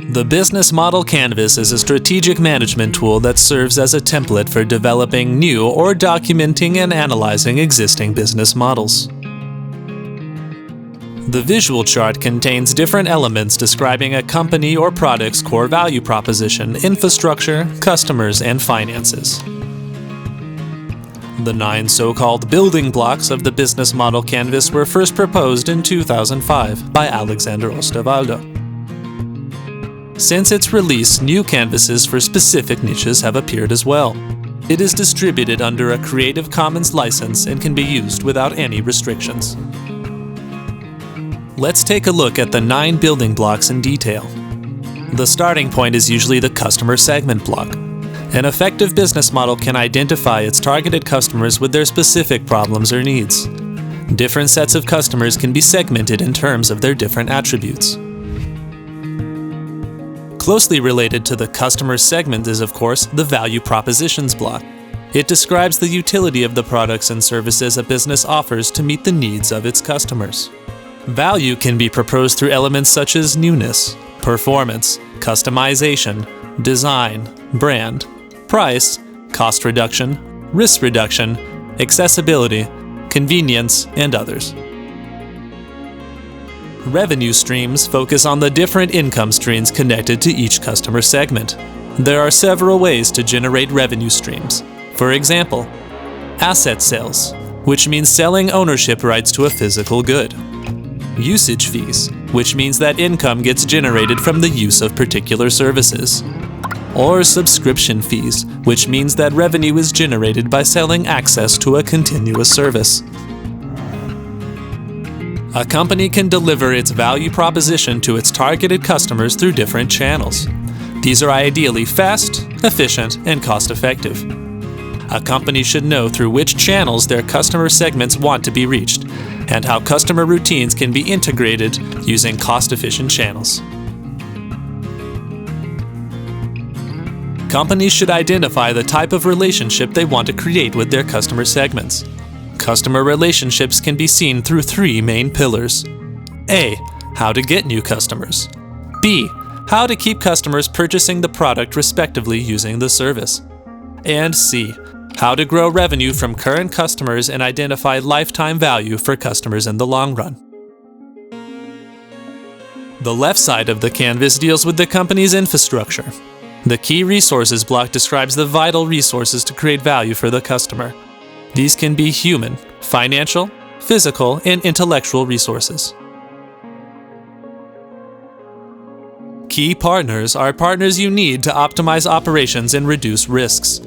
The Business Model Canvas is a strategic management tool that serves as a template for developing new or documenting and analyzing existing business models. The visual chart contains different elements describing a company or product's core value proposition, infrastructure, customers, and finances. The 9 so-called building blocks of the Business Model Canvas were first proposed in 2005 by Alexander Osterwalder. Since its release, new canvases for specific niches have appeared as well. It is distributed under a Creative Commons license and can be used without any restrictions. Let's take a look at the 9 building blocks in detail. The starting point is usually the customer segment block. An effective business model can identify its targeted customers with their specific problems or needs. Different sets of customers can be segmented in terms of their different attributes. Closely related to the customer segment is, of course, the value propositions block. It describes the utility of the products and services a business offers to meet the needs of its customers. Value can be proposed through elements such as newness, performance, customization, design, brand, price, cost reduction, risk reduction, accessibility, convenience, and others. Revenue streams focus on the different income streams connected to each customer segment. There are several ways to generate revenue streams. For example, asset sales, which means selling ownership rights to a physical good. Usage fees, which means that income gets generated from the use of particular services. Or subscription fees, which means that revenue is generated by selling access to a continuous service. A company can deliver its value proposition to its targeted customers through different channels. These are ideally fast, efficient, and cost-effective. A company should know through which channels their customer segments want to be reached, and how customer routines can be integrated using cost-efficient channels. Companies should identify the type of relationship they want to create with their customer segments. Customer relationships can be seen through 3 main pillars. A. How to get new customers. B. How to keep customers purchasing the product respectively using the service. And C. How to grow revenue from current customers and identify lifetime value for customers in the long run. The left side of the canvas deals with the company's infrastructure. The Key Resources block describes the vital resources to create value for the customer. These can be human, financial, physical, and intellectual resources. Key partners are partners you need to optimize operations and reduce risks.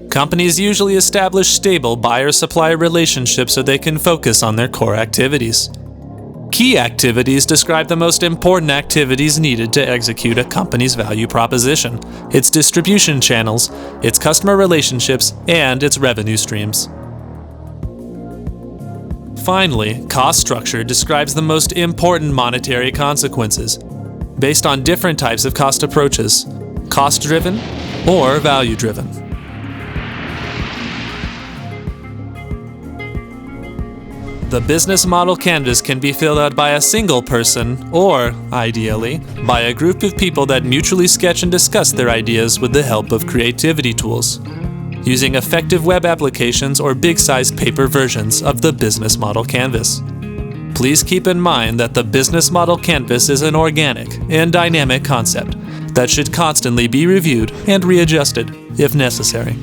Companies usually establish stable buyer-supplier relationships so they can focus on their core activities. Key activities describe the most important activities needed to execute a company's value proposition, its distribution channels, its customer relationships, and its revenue streams. Finally, cost structure describes the most important monetary consequences, based on different types of cost approaches, cost-driven or value-driven. The Business Model Canvas can be filled out by a single person or, ideally, by a group of people that mutually sketch and discuss their ideas with the help of creativity tools, using effective web applications or big-sized paper versions of the Business Model Canvas. Please keep in mind that the Business Model Canvas is an organic and dynamic concept that should constantly be reviewed and readjusted if necessary.